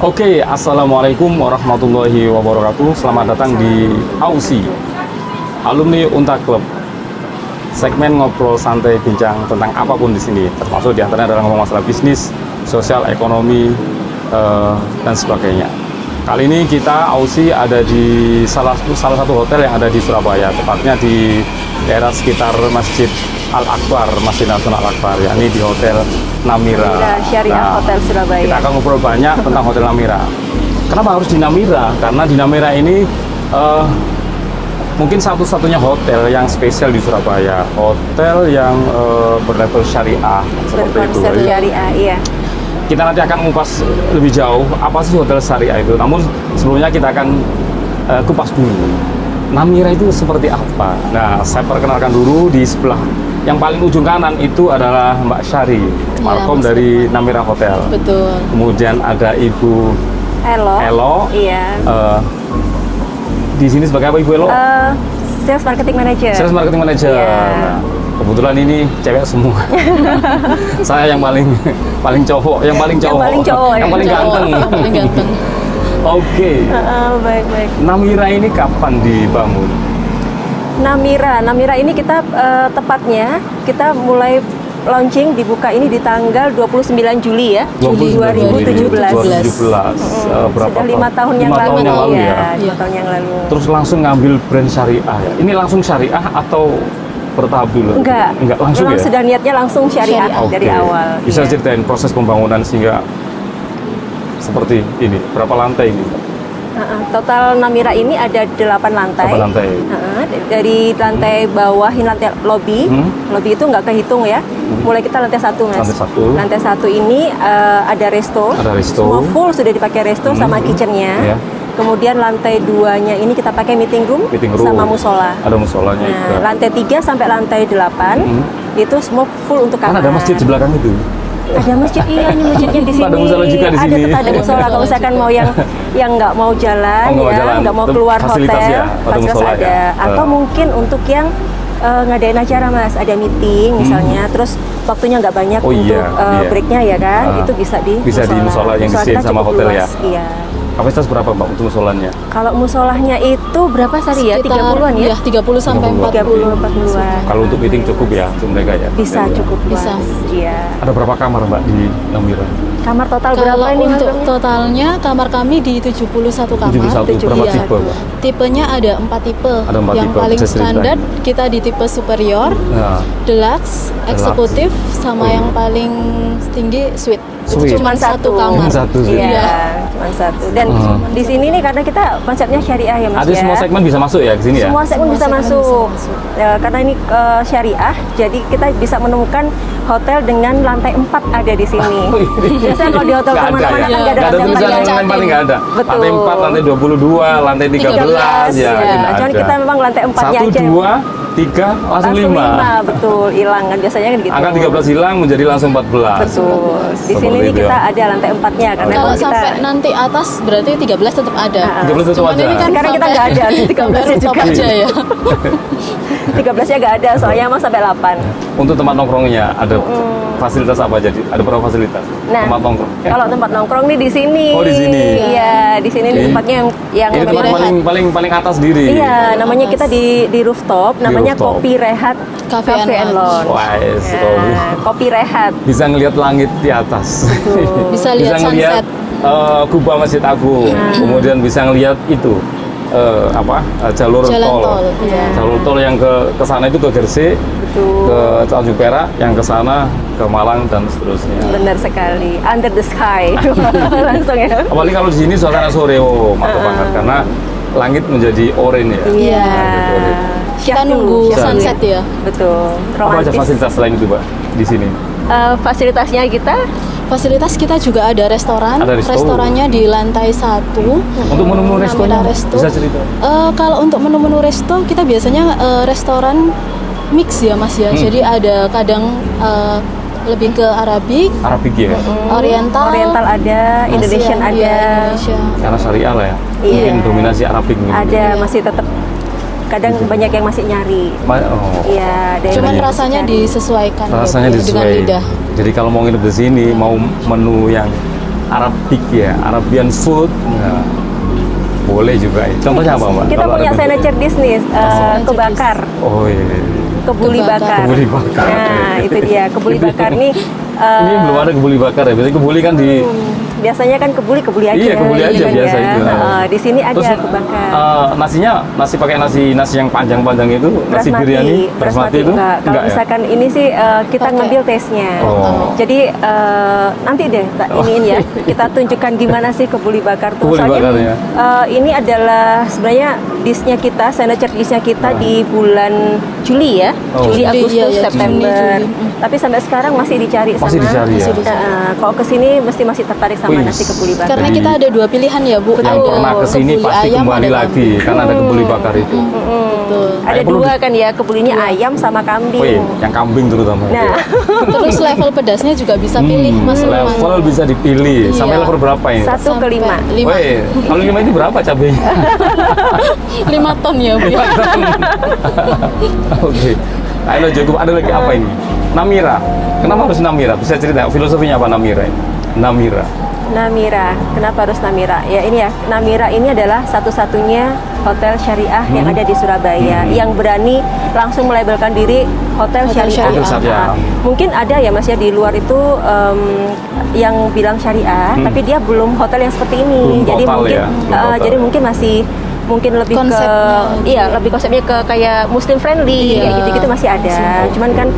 Oke, assalamualaikum warahmatullahi wabarakatuh. Selamat datang di AUSI, Alumni Unta Club. Segmen ngobrol santai bincang tentang apapun di sini, termasuk diantaranya adalah ngomong masalah bisnis, sosial, ekonomi, dan sebagainya. Kali ini kita AUSI ada di salah satu hotel yang ada di Surabaya, tepatnya di daerah sekitar Masjid Al-Akbar, Masjid Nasional Al-Akbar, yakni di Hotel Namira. Syariah Hotel Surabaya. Kita akan ngobrol banyak tentang Hotel Namira. Kenapa harus di Namira? Karena di Namira ini mungkin satu-satunya hotel yang spesial di Surabaya, hotel yang berlevel syariah seperti itu. Syariah, iya. Kita nanti akan mengupas lebih jauh apa sih hotel syariah itu. Namun sebelumnya kita akan kupas dulu. Namira itu seperti apa? Nah, saya perkenalkan dulu di sebelah yang paling ujung kanan itu adalah Mbak Syari, Markom dari Namira Hotel. Betul. Kemudian ada Ibu Elo. Iya. Di sini sebagai apa Ibu Elo? Sales Marketing Manager. Sales Marketing Manager. Iya. Nah, kebetulan ini cewek semua. Saya yang paling cowok, yang paling ganteng. Oke. Baik. Namira ini kapan dibangun? Namira ini kita tepatnya kita mulai launching, dibuka ini di tanggal 29 Juli ya, 2017. Berapa? Sudah 5 tahun yang lalu ya. 5 tahun yang lalu. Terus langsung ngambil brand syariah ya? Ini langsung syariah atau bertahap dulu? Enggak langsung ya? Sudah niatnya langsung syariah dari awal. Bisa ceritain proses pembangunan sehingga seperti ini, berapa lantai ini? Total Namira ini ada 8 lantai. 8 lantai. Dari lantai bawah, lantai lobby. Lobby itu nggak kehitung ya. Mulai kita lantai 1, Mas. Lantai 1 ini ada resto. Semua full sudah dipakai resto sama kitchennya. Yeah. Kemudian lantai 2-nya ini kita pakai meeting room sama musola. Ada musolanya. Lantai 3 sampai lantai 8 itu semua full untuk kamar. Kan ada masjid di belakang itu. Ada masjid, iya, ini masjidnya di sini. Ada musola juga di sini. Ada musola. Kalau misalkan mau yang nggak mau jalan, nggak mau keluar hotel, fasilitas ada. Ya. Atau mungkin untuk yang ngadain acara, Mas, ada meeting misalnya, terus waktunya nggak banyak untuk breaknya ya kan, itu bisa di musola yang disediain sama hotel ya. Iya. Kapasitas berapa Mbak untuk musolanya? Kalau musolahnya itu berapa Sari ya? 30-an ya? Iya, 30 sampai 40-an. Kalau untuk meeting cukup ya untuk mereka ya? Bisa, cukup. Bisa. Iya. Ada berapa kamar Mbak di Namira? Kamar total berapa Kalau ini? untuk totalnya kamar kami di 71 kamar. 71, berapa Iya. tipe Mbak? Tipenya ada 4 tipe. Ada 4 yang tipe. paling standar kita di tipe superior, deluxe, eksekutif, sama yang paling tinggi suite. Cuma satu kamar. Iya, cuma satu. Dan di sini nih karena kita konsepnya syariah ya Mas. Ada ya. semua segmen bisa masuk ya di sini ya? Semua segmen bisa masuk. Ya, karena ini syariah, jadi kita bisa menemukan hotel dengan lantai 4 ada di sini. Biasanya kalau di hotel kemana-mana kan nggak ada lantai 4 nggak ada. Betul. Lantai 4, lantai 22, lantai 13 ya. Cuman kita memang lantai 4-nya aja. 1, 2, 3, langsung 5. Betul, hilang kan biasanya kan gitu. Angka 13 hilang menjadi langsung 14. Betul. Di sini nih kita ada lantai 4-nya karena kalau kita sampai nanti atas berarti 13 tetap ada. 13 tetap ada. Ini kan sekarang kita nggak ada 13 juga aja ya. 13-nya nggak ada, soalnya emang sampai 8. Untuk tempat nongkrongnya ada fasilitas apa jadi? Ada berapa fasilitas? Nah, tempat nongkrong. Kalau tempat nongkrong nih di sini. Oh, di sini. Iya, di sini nih tempatnya yang ini tempat paling atas diri. Iya, namanya kita di rooftop, namanya Kopi Rehat Cafe and Lounge. Kopi Rehat. Bisa ngelihat langit di atas. Bisa lihat sunset. Kubah Masjid Agung. Kemudian bisa ngelihat itu jalur tol. Jalur tol yang ke sana itu ke Gresik, ke Tanjung Perak, yang ke sana ke Malang dan seterusnya. Benar sekali, under the sky langsung ya. Apalagi kalau di sini suasana sore, mantap banget karena langit menjadi oranye ya. Iya. Kita nunggu sunset ya. Betul. Apa aja fasilitas selain itu, Mbak, di sini? Fasilitas kita juga ada restoran. Restorannya di lantai 1. Untuk menu-menu restonya bisa cerita? Kalau untuk menu-menu resto kita biasanya restoran mix ya Mas ya. Jadi ada kadang lebih ke Arabik ya, Oriental ada, Indonesian ada. Karena syariah lah ya. Iya. Mungkin dominasi Arabik ada, masih tetap kadang banyak yang masih nyari. Iya, cuman rasanya disesuaikan dengan lidah. Jadi kalau mau nginep di sini, mau menu yang Arabic ya, Arabian food. Nah, boleh juga ya. Contohnya apa, Mbak? Kita punya signature dish nih, kebakar. Oh iya. Kebuli bakar. Kebuli bakar. Nah, itu dia. Kebuli bakar nih. Ini belum ada kebuli bakar ya. Biasanya kebuli kan di biasanya kan kebuli aja. Iya, kebuli aja kan biasa ya. itu. Di sini ada Terus, kebakar. Nasinya pakai nasi yang panjang-panjang itu, nasi biryani, basmati itu. Enggak. Kalau misalkan ini sih kita ngambil taste-nya. Jadi nanti deh iniin ya. Kita tunjukkan gimana sih kebuli bakar tuh. Kebuli Soalnya bakarnya. ini adalah sebenarnya dish-nya kita, signature dish-nya kita di bulan Juli ya. Juli, Agustus, September. Tapi sampai sekarang masih dicari masih dicari ya. Kalau kesini masih tertarik sama nasi kebuli bakar. Karena kita ada 2 pilihan ya, Bu. Yang pernah kesini kebuli pasti ayam, kembali ada lagi karena ada kebuli bakar itu. Betul. Ada dua kan ya, kebulinya ayam sama kambing. Oh iya, yang kambing terutama. Nah, Terus level pedasnya juga bisa pilih, Mas Lukman. Level bisa dipilih. Sampai Iya. level berapa ini? 1 ke 5. 5. Woi, kalau 5 ini berapa cabenya? 5 ton ya, Bu. Oke. Ayo cukup, ada lagi apa ini? Namira. Kenapa harus Namira? Bisa cerita filosofinya apa Namira ini? Namira. Namira, kenapa harus Namira? Ya ini ya, Namira ini adalah satu-satunya hotel syariah yang ada di Surabaya yang berani langsung melabelkan diri hotel syariah. Hotel syariah. Mungkin ada ya Mas ya di luar itu yang bilang syariah, tapi dia belum hotel yang seperti ini. Belum jadi total mungkin ya, belum total. jadi mungkin masih lebih Konsepnya, lebih konsepnya ke kayak Muslim friendly, Iya. kayak gitu-gitu masih ada. Cuman kan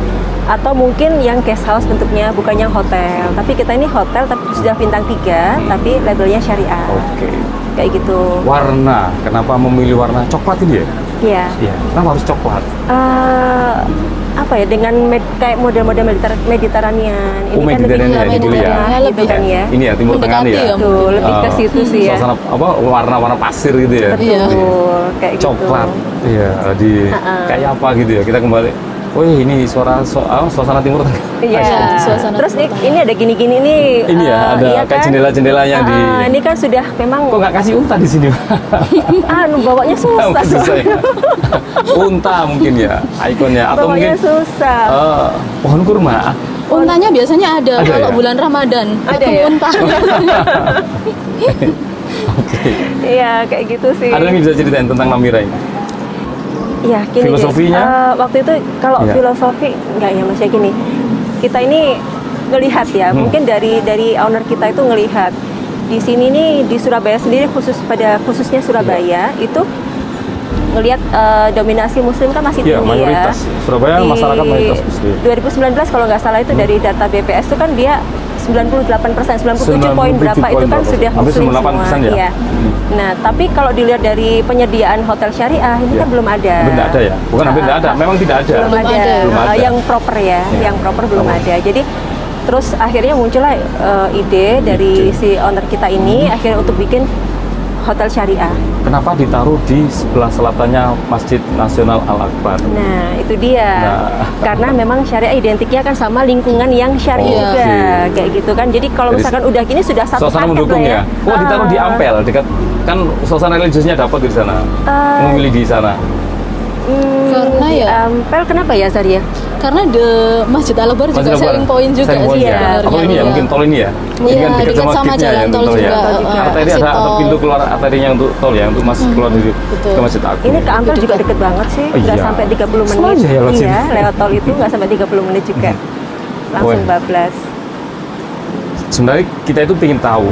atau mungkin yang guest house bentuknya bukan yang hotel, tapi kita ini hotel tapi sudah bintang 3 tapi labelnya syariah. Oke. Kayak gitu. Warna. Kenapa memilih warna coklat ini ya? Iya. Iya. Kenapa harus coklat? Apa ya, dengan kayak model-model Mediterranean. Ini kan Mediterranean ya, lebih gitu ya. gitu kan ya. Ini ya Timur Tengah nih ya. Mendekati ya. Tuh, lebih ke situ sih ya. Suasana apa warna-warna pasir gitu ya. Betul, kayak gitu. Coklat. Iya, kayak apa gitu ya. Kita kembali. Wih, ini suasana Timur Tengah. Iya. Suasana Terus ini ada gini-gini nih. Ini ya, ada iya kayak kan? jendela-jendela yang di. Ini kan sudah memang. Kok nggak kasih unta di sini? Bawanya susah. Susah ya. Unta mungkin ya, ikonnya atau Bawanya mungkin susah. pohon kurma. Untanya biasanya ada kalau ya? bulan Ramadan. Ada ya? Unta. Oke. Iya, kayak gitu sih. Ada yang bisa ceritain tentang Namira ini? Iya, gini deh. Filosofinya? Waktu itu kalau Iya. filosofi enggak ya Mas ya gini. Kita ini ngelihat ya, mungkin dari owner kita itu ngelihat di sini nih di Surabaya sendiri khususnya Surabaya itu ngelihat dominasi Muslim kan masih Iya, tinggi mayoritas. ya. Surabaya masyarakat mayoritas Muslim. 2019 kalau nggak salah itu dari data BPS itu kan dia 98%, 97 poin berapa itu kan sudah Hampir Muslim 98% semua. ya? Iya. Nah, tapi kalau dilihat dari penyediaan hotel syariah ini Iya. kan belum ada. Benar ada ya? Bukan hampir tidak ada, memang tidak ada. Belum ada. Belum ada. Yang proper ya, Iya. yang proper belum ada. Jadi terus akhirnya muncullah ide dari si owner kita ini akhirnya untuk bikin hotel syariah. Kenapa ditaruh di sebelah selatannya Masjid Nasional Al-Akbar? Nah, itu dia. Nah. Karena memang syariah identiknya kan sama lingkungan yang syariah Oke. juga. Kayak gitu kan. Jadi kalau Jadi, misalkan udah gini sudah satu Suasana paket mendukung lah ya? Wah, ditaruh di Ampel, dekat kan suasana religiusnya dapat di sana. Memilih di sana. Karena di ya- Ampel kenapa ya Zaria? Karena Masjid Al-Akbar juga Masjid Al-Akbar. selling point juga Selling point sih ya? sebenarnya. Atau ini ya, mungkin tol ini ya? Ini Iya, kan dekat dekat sama kitnya jalan tol betul juga. Arteri exit ada tol. pintu keluar arterinya untuk tol ya, untuk masuk keluar dari betul. ke Masjid Agung. Ini ke Ampel juga deket banget sih, Oh, nggak iya. sampai 30 menit. Sama aja ya lewat Iya, sini. lewat tol itu nggak sampai 30 menit juga. Langsung Wah. bablas. Sebenarnya kita itu ingin tahu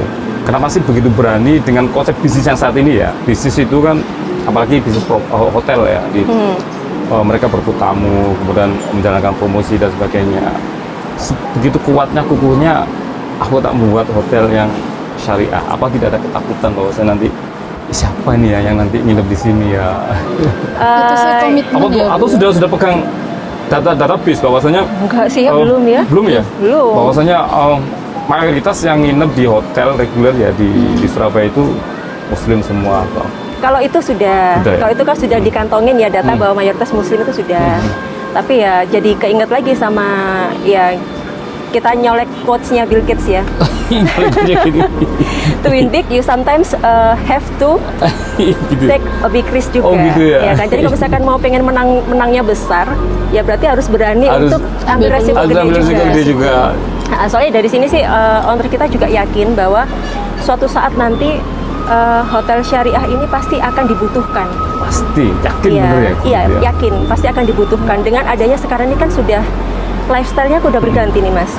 kenapa sih begitu berani dengan konsep bisnis yang saat ini ya. Bisnis itu kan apalagi bisnis hotel ya di mereka berebut tamu, kemudian menjalankan promosi dan sebagainya. Begitu kuatnya kukuhnya, aku tak membuat hotel yang syariah. Apa tidak ada ketakutan bahwa saya nanti siapa nih ya yang nanti nginep di sini ya? Itu sih komitmen ya. Atau Bu. sudah pegang database bahwasanya Enggak sih ya, belum ya. belum ya? Belum. Bahwasanya mayoritas yang nginep di hotel reguler ya di Surabaya itu Muslim semua atau Kalau itu sudah, Sudah ya? kalau itu kan sudah dikantongin ya data bahwa mayoritas Muslim itu sudah. Tapi ya jadi keinget lagi sama ya kita nyolek quotes-nya Bill Gates ya. To win big, you sometimes have to gitu. take a big risk juga. Oh, gitu ya? Kan? Jadi kalau misalkan mau pengen menangnya besar, ya berarti harus berani Harus untuk ambil resiko Agak gede ambil resiko juga. gede juga. Soalnya dari sini sih owner kita juga yakin bahwa suatu saat nanti hotel syariah ini pasti akan dibutuhkan. Pasti, yakin Iya, bener ya? iya, yakin pasti akan dibutuhkan. Dengan adanya sekarang ini kan sudah lifestyle-nya udah berganti nih Mas.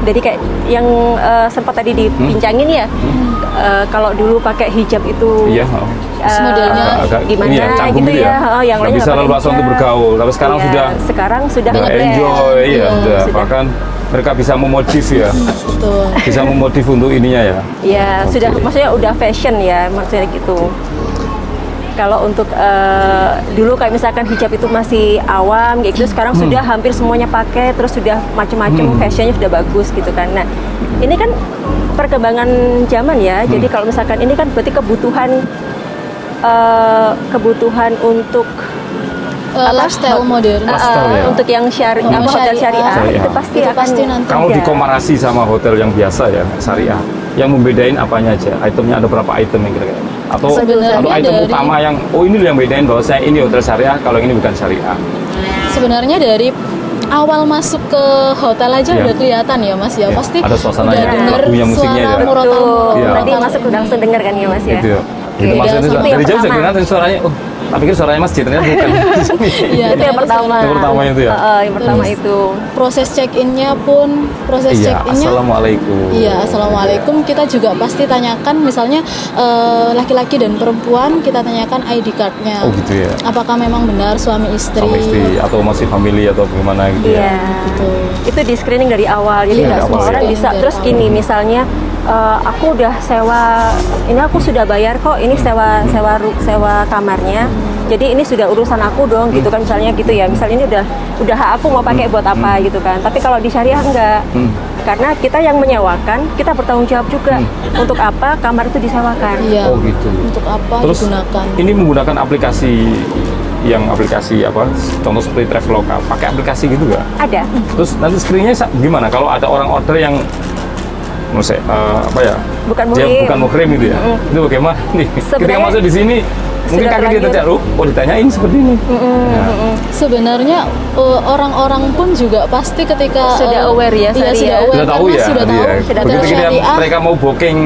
Jadi kayak yang sempat tadi dibincangin ya, kalau dulu pakai hijab itu Iya, modelnya agak gimana ini ya, canggung gitu ya, yang nggak lainnya bisa nggak pakai leluasa untuk hijab. bergaul. Tapi sekarang Iya, sekarang sudah ngetrend. enjoy, iya, udah. sudah. Bahkan mereka bisa memodif ya, Betul. bisa memodif untuk ininya ya. Ya, Oke. sudah maksudnya udah fashion ya, maksudnya gitu. Kalau untuk dulu kayak misalkan hijab itu masih awam kayak gitu, sekarang sudah hampir semuanya pakai, terus sudah macam-macam fashionnya sudah bagus gitu kan. Nah, ini kan perkembangan zaman ya. Jadi kalau misalkan ini kan berarti kebutuhan untuk Lifestyle modern. Lifestyle ya. untuk yang hotel Syariah. syariah Syariah. itu pasti Itu akan pasti nanti. Kalau ada. dikomparasi sama hotel yang biasa ya, syariah, yang membedain apanya aja? Itemnya ada berapa item yang kira-kira? Atau Sebenarnya satu item dari- utama yang, oh ini yang bedain bahwa saya ini hotel syariah, kalau ini bukan syariah. Sebenarnya dari awal masuk ke hotel aja Iya. udah kelihatan ya Mas ya. Iya, Pasti ada suasananya, udah denger lagunya, musiknya suara ya. murotal. Iya. Tadi masuk udah langsung dengar kan ya Mas ya. Gitu ya. Gitu Beda maksudnya sama dari yang jauh saya pertama. kira suaranya, oh tak pikir suaranya masjid, ternyata bukan. Iya, Itu yang ternyata pertama. Yang pertama itu ya? Yang pertama Terus itu. proses check-innya pun proses Iya, check-innya assalamualaikum. Iya, assalamualaikum. Kita juga pasti tanyakan, misalnya laki-laki dan perempuan kita tanyakan ID card-nya. Oh gitu ya. Apakah memang benar suami istri? Sama istri atau masih family atau bagaimana gitu Iya. ya. Gitu. Itu di screening dari awal. Jadi Iya, nggak dari semua awal orang ya. bisa. Dari Terus awal. gini misalnya aku udah sewa, ini aku sudah bayar kok, ini sewa kamarnya. Jadi ini sudah urusan aku dong, gitu kan misalnya gitu ya. Misalnya ini udah hak aku mau pakai buat apa gitu kan. Tapi kalau di syariah enggak. Karena kita yang menyewakan, kita bertanggung jawab juga untuk apa kamar itu disewakan. Iya. Oh gitu. Untuk apa Terus digunakan? ini menggunakan aplikasi apa? Contoh seperti Traveloka, pakai aplikasi gitu nggak? Ada. Terus nanti screeningnya gimana? Kalau ada orang order yang menurut saya, apa ya? Bukan Dia muhrim. bukan muhrim itu ya. Itu bagaimana nih? Ketika Sebenarnya masuk di sini mungkin sudah kaget kita terlanjur. cak, oh ditanyain seperti ini. Nah, Sebenarnya orang-orang pun juga pasti ketika Sudah aware ya, iya, Sari, sudah ya. aware sudah tahu karena ya, sudah dia. tahu Sudah Begitu hotel kita syariah mereka mau booking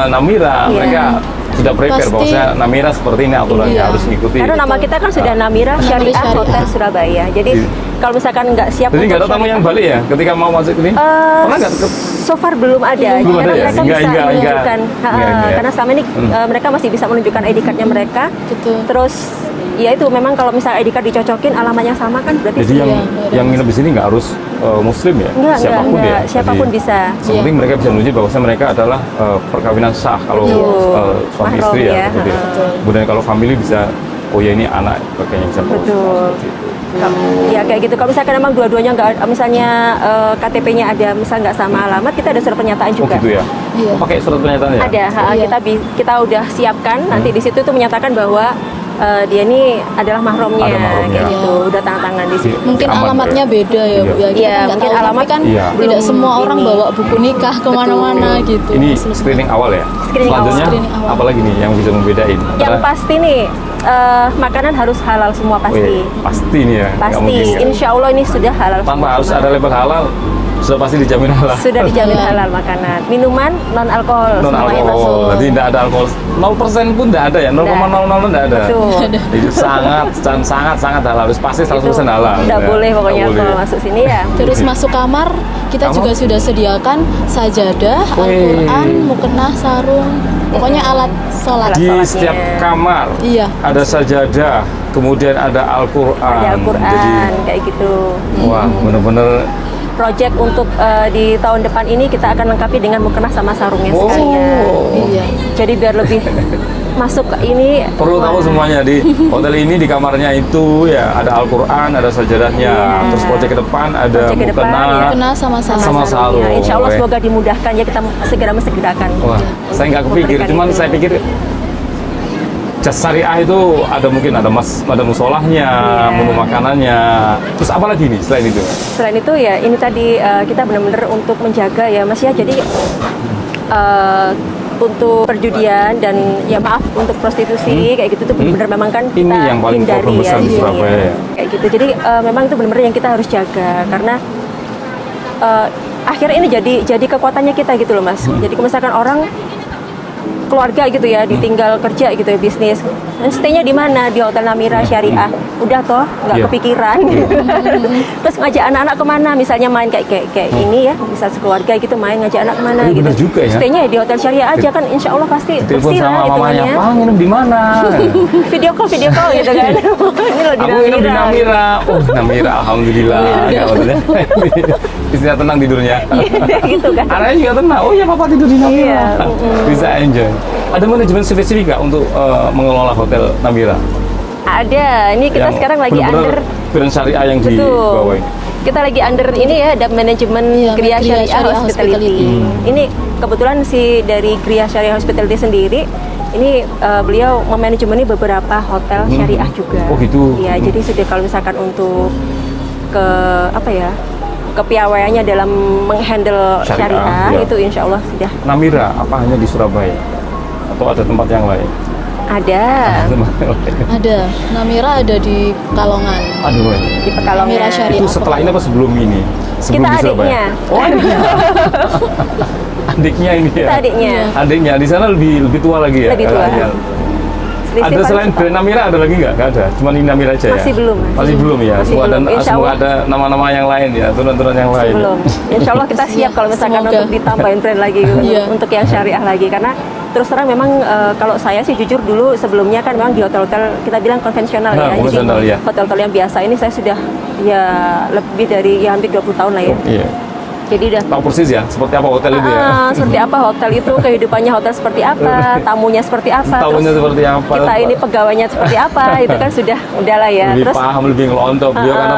Namira, Iya. mereka sudah prepare Pasti. bahwasanya Namira seperti ini aturannya Iya. harus mengikuti. Karena nama kita kan sudah Namira Namira Syariah Syariah. Hotel Surabaya. Jadi Iya. kalau misalkan nggak siap Jadi nggak ada untuk tamu yang syariah, balik ya ketika mau masuk ini? Pernah nggak? so far belum ada. Belum Karena ada ya? mereka Hingga- bisa hingga- menunjukkan. hingga. Karena selama ini mereka masih bisa menunjukkan ID card-nya mereka. Betul. Terus ya itu memang kalau misalnya ID card dicocokin alamatnya sama kan berarti Jadi yang Iya, yang nginep di sini nggak harus muslim ya? enggak, ya? siapapun Jadi, bisa. yang penting mereka bisa menunjukkan bahwasanya mereka adalah perkawinan sah kalau suami Mahram istri ya. ya, Seperti itu. Kemudian kalau family bisa, oh ya ini anak, kayaknya bisa bawa Betul. semua, seperti itu. Ya kayak gitu. Kalau misalkan memang dua-duanya nggak, misalnya KTP-nya ada, misal nggak sama alamat, kita ada surat pernyataan Oh juga. gitu ya? Iya. Oh, pakai surat pernyataan ya? Ada, Iya. kita udah siapkan. Nanti di situ tuh menyatakan bahwa dia ini adalah mahromnya, Ada mahromnya. kayak gitu. Udah tanda tangan di situ. Mungkin Aman, alamatnya ya? beda ya Bu ya. Kita Iya, nggak mungkin tahu, alamat tapi kan Iya. tidak belum semua orang ini. bawa buku nikah kemana-mana gitu. Ini Muslim. screening awal ya? Screening awal. Selanjutnya Screening awal. apalagi nih yang bisa membedain? Yang pasti nih makanan harus halal semua Oh, pasti. iya. Pasti nih ya? Nggak Pasti. mungkin ya? Insya Allah ini sudah halal. Tanpa semua. harus ada label halal, sudah pasti dijamin halal. Sudah dijamin halal makanan. Minuman non alkohol Non semuanya masuk. alkohol, berarti tidak ada alkohol 0% pun tidak ada ya, 0,00 pun tidak ada. Betul. Itu sangat halal, harus pasti 100% halal. Tidak ya. boleh pokoknya Nggak boleh. kalau masuk sini ya. Terus masuk kamar, kita Kamar? juga sudah sediakan sajadah, Wih. Al-Quran, mukena, sarung, pokoknya alat sholat. Di sholatnya. setiap kamar Iya. ada sajadah, kemudian ada Al-Quran. Ada Al-Quran Jadi, kayak gitu. wah bener-bener. Project untuk di tahun depan ini kita akan lengkapi dengan mukena sama sarungnya Oh. sekalian. Iya. Jadi biar lebih masuk ke ini. Perlu tahu semuanya di hotel ini, di kamarnya itu ya ada Al-Quran, ada sajadahnya. Iya. Terus proyek ke depan ada Proyek ke depan, mukena. ya. Mukena sama sarung. Sama sarungnya. sarung. Insya Allah Weh. semoga dimudahkan ya, kita segera mensegerakan. Wah, saya nggak kepikir, Memberikan cuman itu. saya pikir jas syariah itu ada mungkin ada musolahnya, Iya. menu makanannya. Terus apa lagi nih selain itu? Selain itu ya ini tadi kita benar-benar untuk menjaga ya Mas ya. Jadi untuk perjudian dan ya maaf untuk prostitusi kayak gitu tuh benar-benar memang kan kita Ini yang paling hindari problem besar ya di sini Surabaya ya. Kayak gitu. Jadi memang itu benar-benar yang kita harus jaga karena akhirnya ini jadi kekuatannya kita gitu loh Mas. Jadi kalau misalkan orang keluarga gitu ya, ditinggal kerja gitu ya, bisnis, dan stay-nya di mana? Di Hotel Namira Syariah. Udah toh, nggak kepikiran. Terus ngajak anak-anak kemana? Misalnya main kayak ini ya, bisa sekeluarga gitu main, ngajak anak kemana gitu. Juga, ya? Stay-nya di Hotel Syariah aja kan, insya Allah pasti telepon bersih sama lah mamanya, hitungannya. Pak nginep di mana? Video call gitu kan. Ini loh di Aku nginep di Namira. Oh, Namira, alhamdulillah. Ya, istrinya tenang tidurnya. Gitu kan. Anaknya juga tenang. Oh ya, papa tidur di Namira. Iya. Bisa enjoy. Ada manajemen spesifik nggak untuk mengelola Hotel Namira? Ada. Ini kita Yang sekarang lagi bener-bener under brand syariah yang dibawain. Kita lagi under ini ya, ada manajemen Gria Syariah Hospitality. Ini kebetulan dari Gria Syariah Hospitality sendiri, ini beliau memanajemeni beberapa hotel syariah juga. Oh gitu. Ya, jadi sudah kalau misalkan untuk kepiawaiannya dalam menghandle syariah ya. itu insya Allah sudah. Namira apa hanya di Surabaya atau ada tempat yang lain? Ada. Ada. Namira ada di Pekalongan. Aduh. Di Pekalongan. Namira Syariah. Itu setelah ini apa sebelum ini? Sebelum Kita di Surabaya. adiknya. Oh, adiknya. Adiknya ini ya. Kita adiknya. Adiknya di sana lebih tua lagi ya. Lebih tua. Kakaknya. Selisih Ada paling selain cepat. brand Namira ada lagi nggak? Nggak ada. Cuma ini Namira aja ya. Masih belum, Mas. Masih belum ya. Masih Semoga belum. Insya semoga Allah. ada nama-nama yang lain ya, turun-turun yang lain. Belum. Insya Allah kita siap kalau misalkan Semoga. untuk ditambahin brand lagi Iya. untuk yang syariah lagi, karena terus terang memang kalau saya sih jujur dulu sebelumnya kan memang di hotel-hotel kita bilang konvensional Nah, ya. konvensional, Jadi ya. hotel-hotel yang biasa ini saya sudah ya lebih dari hampir 20 tahun lah ya. Oh, iya. Jadi udah Tahu persis ya seperti apa hotel itu ya. seperti apa hotel itu, kehidupannya hotel seperti apa, tamunya seperti apa, Tahunya terus seperti apa. kita ini pegawainya seperti apa, itu kan sudah udahlah ya. Lebih Terus paham, lebih ngelontok beliau karena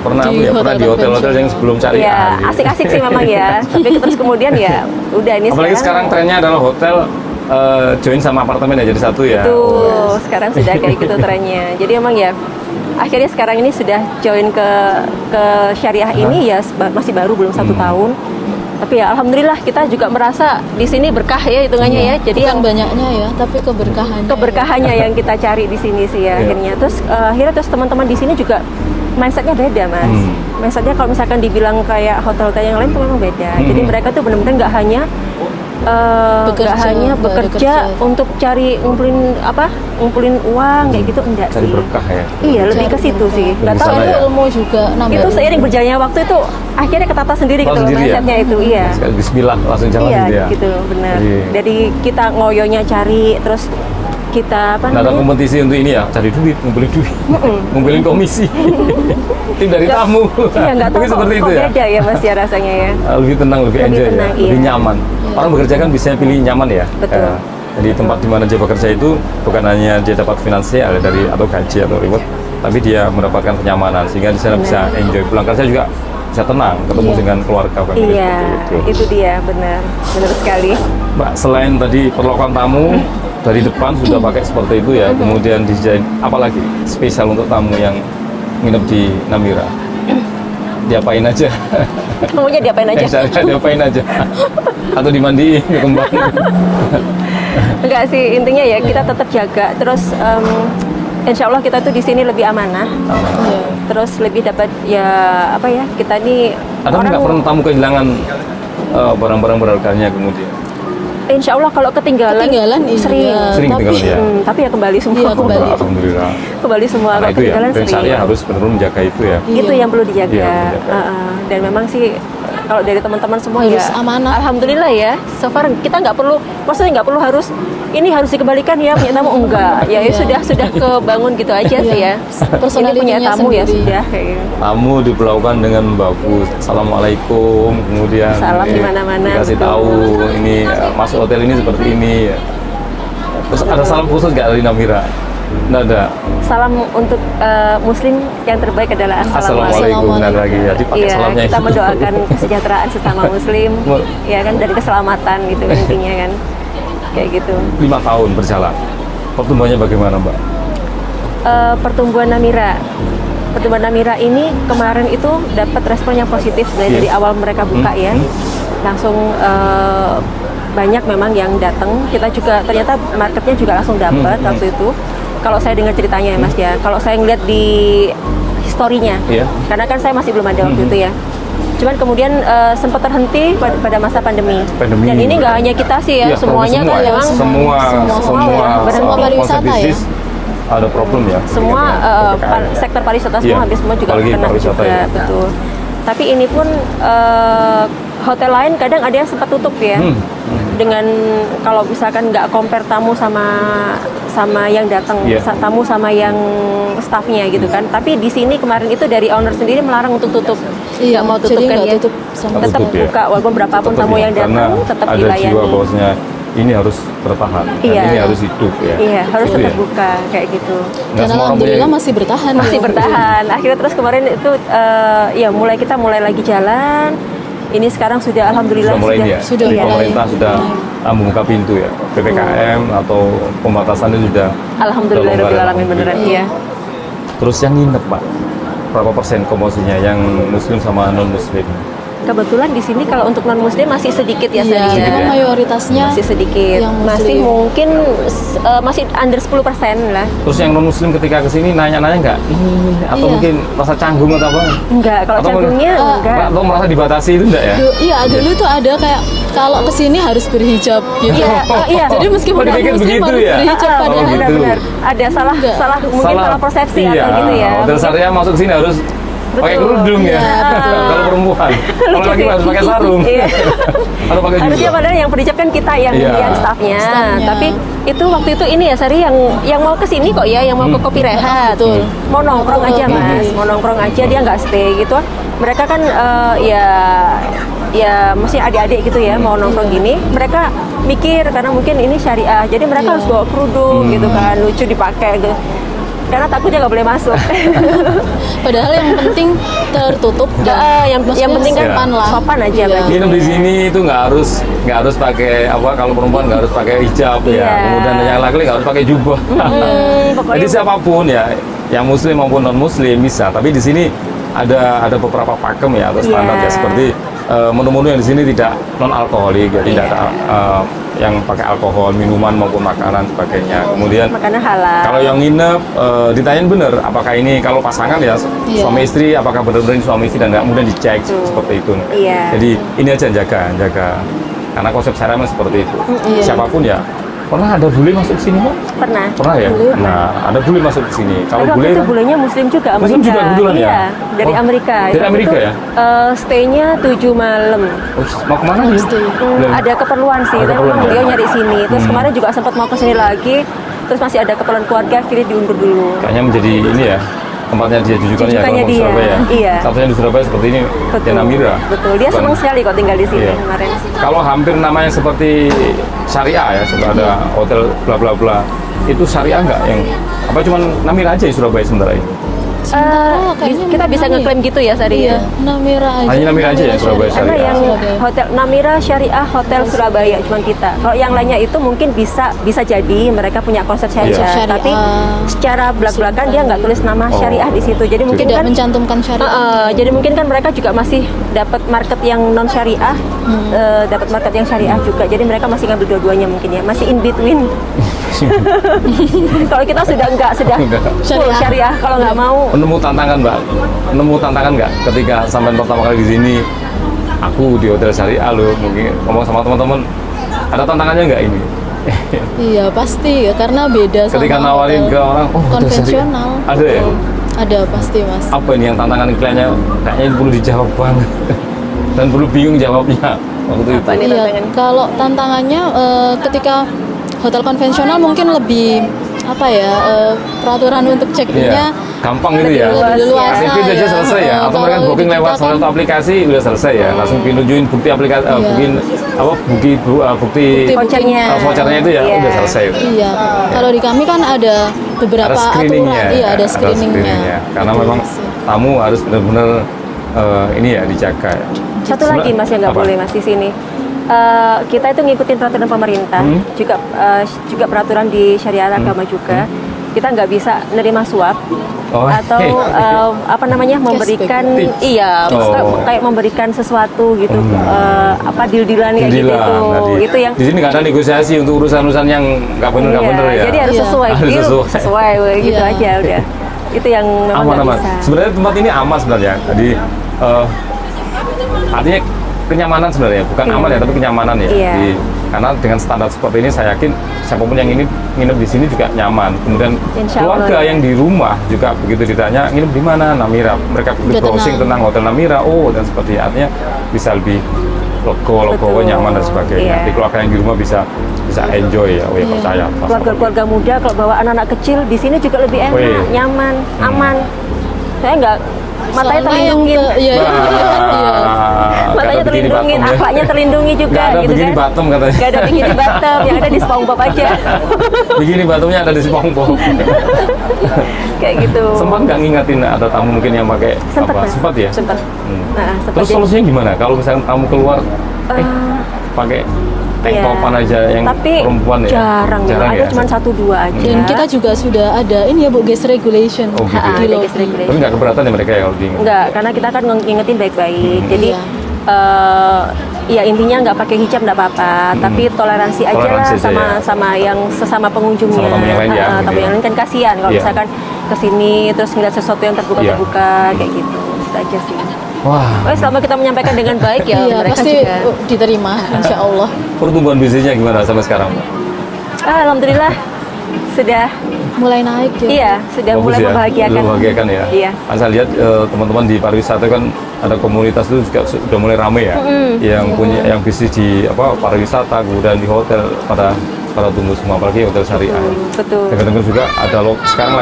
pernah Di di hotel-hotel yang sebelum ya syariah. gitu. asik-asik sih memang ya. Tapi terus kemudian ya udah ini Apalagi sekarang trennya adalah hotel join sama apartemen ya jadi satu ya. Tuh, sekarang sudah kayak gitu trennya. Jadi emang ya akhirnya sekarang ini sudah join ke syariah ini ya masih baru belum 1 tahun. Tapi ya alhamdulillah kita juga merasa di sini berkah ya hitungannya ya. Jadi Bukan yang banyaknya ya, tapi keberkahannya. keberkahannya yang kita cari di sini sih ya Iya. akhirnya. Terus akhirnya teman-teman di sini juga mindsetnya beda Mas. Mindsetnya kalau misalkan dibilang kayak hotel-hotel yang lain tuh memang beda. Jadi mereka tuh benar-benar nggak hanya bekerja untuk cari ngumpulin uang kayak gitu, enggak Cari sih. berkah ya. Iya, lebih ke situ sih. Nggak Di tahu sana itu ya. Ilmu juga nambah. itu seiring berjalannya waktu itu akhirnya ketata sendiri gitu loh Sendiri ya? mindsetnya itu. Iya. Sekali bismillah langsung jalan Iya, gitu ya. gitu benar. Iya. Dari kita ngoyonya cari, terus kita Nggak ada kompetisi untuk ini ya, cari duit, ngumpulin duit, ngumpulin komisi, tim dari tamu. Iya, nggak tahu Mungkin seperti itu ya. beda ya Mas ya rasanya ya. Lebih tenang, lebih Lebih enjoy tenang, ya, lebih iya. nyaman. Orang bekerja kan bisa pilih nyaman ya. Betul. Jadi tempat di mana dia bekerja itu bukan hanya dia dapat finansial dari atau gaji atau reward, tapi dia mendapatkan kenyamanan sehingga di sana bisa enjoy. Pulang kerja juga bisa tenang, ketemu dengan keluarga. Kan, Iya, gitu. itu dia benar sekali. Mbak, selain tadi perlakuan tamu dari depan sudah pakai seperti itu ya, kemudian desain apalagi spesial untuk tamu yang nginep di Namira? Diapain aja? Maunya diapain aja? Diapain aja? Atau dimandiin, dikembang? Enggak sih, intinya ya kita tetap jaga. Terus insya Allah kita tuh di sini lebih amanah. Terus lebih dapat ya kita ini Ada nggak pernah tamu kehilangan barang-barang berharganya kemudian? Insya Allah kalau ketinggalan iya. sering. Sering Tapi- ketinggalan ya? Tapi ya kembali semua. Iya, kembali. Alhamdulillah. Kembali semua. Karena Kalau itu ya, ketinggalan brand sering. syariah harus benar-benar menjaga itu ya. Itu Iya. yang perlu dijaga. Iya, menjaga. Dan memang sih kalau dari teman-teman semua Harus ya amanah. alhamdulillah ya. So far kita nggak perlu, maksudnya nggak perlu harus ini harus dikembalikan ya punya tamu, enggak. Ya Iya. sudah kebangun gitu aja sih ya. Ini punya Personalitinya tamu ya sendiri. sudah kayak gitu. Tamu diperlakukan dengan bagus. Assalamualaikum, kemudian Salam di mana-mana, dikasih betul. tahu ini masuk hotel ini seperti ini. Terus ada salam khusus nggak dari Namira? Nggak ada. Salam untuk Muslim yang terbaik adalah Assalamualaikum. Nggak ada lagi. Jadi pakai Iya, salamnya kita itu. mendoakan kesejahteraan sesama Muslim, ya kan dari keselamatan gitu intinya kan, kayak gitu. 5 tahun berjalan. Pertumbuhannya bagaimana, Mbak? Pertumbuhan Namira ini kemarin itu dapat respon yang positif Iya. dari awal mereka buka ya, langsung banyak memang yang datang. Kita juga ternyata marketnya juga langsung dapat waktu itu. Kalau saya dengar ceritanya ya Mas ya, kalau saya ngeliat di historinya, Iya. karena kan saya masih belum ada waktu itu ya. Cuman kemudian sempat terhenti pada masa pandemi. Dan ini nggak hanya kita sih ya, semuanya kan memang semua pariwisata ya. Ada problem ya. Semua sektor pariwisata semua hampir semua juga kena juga, ya. Betul. Tapi ini pun hotel lain kadang ada yang sempat tutup ya. Dengan kalau misalkan nggak compare tamu sama yang datang, tamu sama yang staffnya gitu kan. Tapi di sini kemarin itu dari owner sendiri melarang untuk tutup. Iya, mau tutup kan ya. Tetap buka walaupun berapapun tamu yang datang tetap dilayani. Ada jiwa bahwasanya ini harus bertahan, ini harus hidup ya. Iya, harus tetap buka kayak gitu. Dan alhamdulillah masih bertahan. Masih bertahan. Akhirnya terus kemarin itu ya kita mulai lagi jalan. Ini sekarang sudah alhamdulillah sudah pemerintah sudah membuka pintu ya. PPKM atau pembatasannya sudah alhamdulillah beneran ya. Terus yang nginep Pak, berapa persen komposisinya yang muslim sama non muslim? Kebetulan di sini kalau untuk non muslim masih sedikit ya, mayoritasnya masih sedikit, masih mungkin masih under 10% lah. Terus yang non muslim ketika kesini nanya-nanya nggak ini atau mungkin rasa canggung atau apa? Enggak, kalau canggungnya enggak. Atau merasa dibatasi itu enggak ya? Iya, dulu tuh ada kayak kalau kesini harus berhijab gitu. Iya. Jadi meskipun non muslim harus berhijab padahal benar. Ada salah mungkin salah persepsi atau gitu ya. Hotel syariah masuk sini harus pakai kerudung ya. Kalau perempuan, kalau lagi harus pakai sarung. Atau pakai jubah. Harusnya padahal yang berhijab kan kita yang staffnya. Tapi itu waktu itu ini ya Sari yang mau ke sini kok ya, yang mau ke Kopi Rehat. Mau nongkrong aja Mas, mau nongkrong aja, dia nggak stay gitu. Mereka kan ya masih adik-adik gitu ya, mau nongkrong gini. Mereka mikir karena mungkin ini syariah, jadi mereka harus bawa kerudung gitu kan, lucu dipakai gitu. Karena takutnya nggak boleh masuk. Padahal yang penting tertutup. Yang penting kan sopan aja. Minum di sini itu nggak harus pakai kalau perempuan nggak harus pakai hijab ya. Kemudian yang laki-laki nggak harus pakai jubah. Jadi siapapun ya, yang muslim maupun non muslim bisa. Tapi di sini ada beberapa pakem ya atau standar ya, seperti menu-menu yang di sini tidak non alkoholik ya, tidak ada yang pakai alkohol, minuman maupun makanan sebagainya. Kemudian makanan halal. Kalau yang nginep ditanyain bener, apakah ini kalau pasangan ya suami istri, apakah benar-benar suami istri dan nggak, kemudian dicek seperti itu. Jadi ini aja jaga, karena konsep syariah seperti itu. Siapapun ya. Pernah ada bule masuk sini Pak? Pernah ya? Nah, ada bule masuk ke sini. Kalau bule itu bulenya muslim juga, Muslim juga kebetulan ya? Dari Amerika. Dari Amerika ya? Stay-nya 7 malam. Mau kemana nih? Ada keperluan sih, tapi memang beliau nyari sini. Terus kemarin juga sempat mau ke sini lagi, terus masih ada keperluan keluarga, akhirnya diundur dulu. Kayaknya menjadi ini ya, tempatnya dia jujukannya ya, kalau mau Surabaya. Satunya di Surabaya seperti ini, Namira. Betul, dia senang sekali kok tinggal di sini kemarin. Kalau hampir namanya seperti syariah ya, seperti ada hotel bla bla bla, itu syariah nggak yang apa cuman Namira aja di Surabaya sementara ini? Kita bisa ngeklaim gitu ya Sari ya? Namira aja. Hanya Namira aja ya Surabaya Karena syariah. yang hotel Namira Syariah Hotel Surabaya cuma kita. Kalau yang lainnya itu mungkin bisa jadi mereka punya konsep syariah, tapi secara belak-belakan dia nggak tulis nama syariah di situ. Jadi mungkin tidak mencantumkan syariah. Jadi mungkin kan mereka juga masih dapat market yang non syariah, dapat market yang syariah juga. Jadi mereka masih ngambil dua-duanya mungkin ya, masih in between. Kalau kita sudah full syariah, kalau nggak mau. Nemu tantangan Mbak, nggak ketika sampai pertama kali di sini? Aku di hotel syariah loh, mungkin ngomong sama teman-teman, ada tantangannya nggak ini? Iya pasti ya, karena beda sama ketika nawarin ke orang konvensional. Ada ya? Ada pasti Mas. Apa ini yang tantangan kliennya? Kayaknya ini perlu dijawab banget dan perlu bingung jawabnya waktu itu. Iya, kalau tantangannya ketika hotel konvensional mungkin lebih peraturan untuk check-in-nya gampang gitu ya. Kasih PIN aja selesai ya. Atau mereka booking lewat salah satu aplikasi udah selesai ya. Langsung pinjuin bukti aplikasi, bukti vouchernya itu ya udah selesai. Iya. Kalau di kami kan ada beberapa aturan, ada screeningnya. Karena memang tamu harus benar-benar ini ya dijaga. Satu lagi Mas yang nggak boleh Mas di sini. Kita itu ngikutin peraturan pemerintah, juga peraturan di syariah agama juga. Kita nggak bisa nerima suap atau memberikan kayak memberikan sesuatu gitu, deal-dealan kayak gitu. Itu yang di sini nggak ada negosiasi untuk urusan-urusan yang nggak benar ya. Jadi harus sesuai gitu aja udah. Itu yang memang nggak bisa. Sebenarnya tempat ini aman sebenarnya. Jadi artinya kenyamanan sebenarnya, bukan aman ya, tapi kenyamanan ya. Iya. Karena dengan standar seperti ini saya yakin siapapun yang ini nginep di sini juga nyaman. Kemudian keluarga yang di rumah juga begitu ditanya nginep di mana, Namira, mereka browsing tentang hotel Namira, dan seperti artinya bisa lebih logo nyaman dan sebagainya. Di keluarga yang di rumah bisa enjoy ya, percaya. Keluarga muda kalau bawa anak-anak kecil di sini juga lebih enak, nyaman, aman. Saya nggak matanya terlindungin, matanya terlindungin, akhlaknya terlindungi juga. Gak ada gitu bikini kan? bottom katanya. Gak ada bikini bottom, yang ada di SpongeBob aja. Bikini bottomnya ada di SpongeBob. Kayak gitu. Sempat nggak ngingetin ada tamu mungkin yang pakai sempat ya? Sempat. Terus solusinya gimana? Kalau misalnya tamu keluar, pakai tank topan aja yang perempuan ya? Jarang ada cuma 1-2 aja. Dan kita juga sudah ada ini ya Bu, guest regulation. Gitu. Tapi nggak keberatan ya mereka ya kalau diingat? Nggak, karena kita kan ngingetin baik-baik. Jadi ya intinya nggak pakai hijab nggak apa-apa, tapi toleransi aja lah sama yang sesama pengunjungnya. Sama tamu yang lain ya. Tamu yang lain kan kasihan kalau misalkan kesini terus ngeliat sesuatu yang terbuka-terbuka kayak gitu. Itu aja sih. Wah. Selama kita menyampaikan dengan baik ya mereka pasti juga diterima, insya Allah. Pertumbuhan bisnisnya gimana sampai sekarang? Alhamdulillah sudah mulai naik ya. Iya, sudah mulai membahagiakan ya. Iya. Kan saya lihat teman-teman di pariwisata kan ada komunitas itu juga sudah mulai ramai ya. Yang punya yang bisnis di pariwisata, kemudian di hotel pada tumbuh semua, apalagi hotel syariah. Betul. Dengar-dengar juga ada sekarang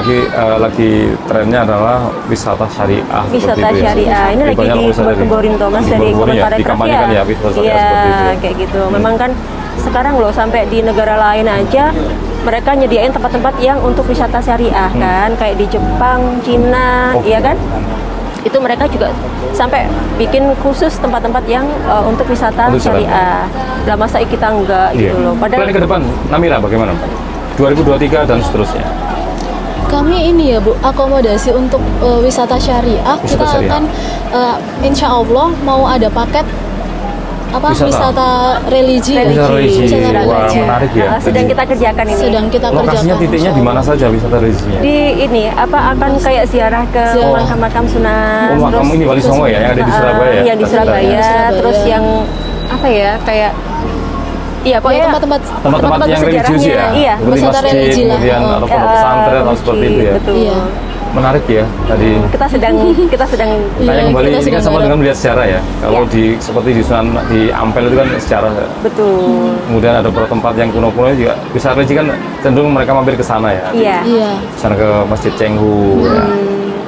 lagi trennya adalah wisata syariah. Wisata syariah. Ini lagi digembar-gemborin Thomas dari Kementerian Dikampanye kan ya wisata syariah seperti itu. Iya, kayak gitu. Memang kan sekarang loh sampai di negara lain aja mereka nyediain tempat-tempat yang untuk wisata syariah kan, kayak di Jepang, Cina, iya kan? Itu mereka juga sampai bikin khusus tempat-tempat yang untuk wisata syariah. Lah masa kita enggak gitu loh. Padahal ke depan Namira bagaimana? 2023 dan seterusnya. Kami ini ya Bu, akomodasi untuk wisata syariah. Kita akan insya Allah mau ada paket wisata religi. Menarik ya. Sedang kita kerjakan ini. Lokasinya titiknya di mana saja wisata religinya? Di ini akan kayak ziarah ke makam-makam Sunan. Makam ini Wali Songo ya, yang ada di Surabaya. Yang di Surabaya. Terus yang kayak pokoknya tempat-tempat yang religius ya. Iya, wisata religi lah. Kemudian atau pesantren atau seperti itu ya. Betul. Iya. Menarik ya tadi. Kita sedang tanya kembali ini kan sama dengan melihat sejarah ya. Kalau seperti di Sunan di Ampel itu kan sejarah. Betul. Kemudian ada beberapa tempat yang kuno-kuno juga. Bisa religi kan cenderung mereka mampir ke sana ya. Iya. Sana ke Masjid Cenghu ya.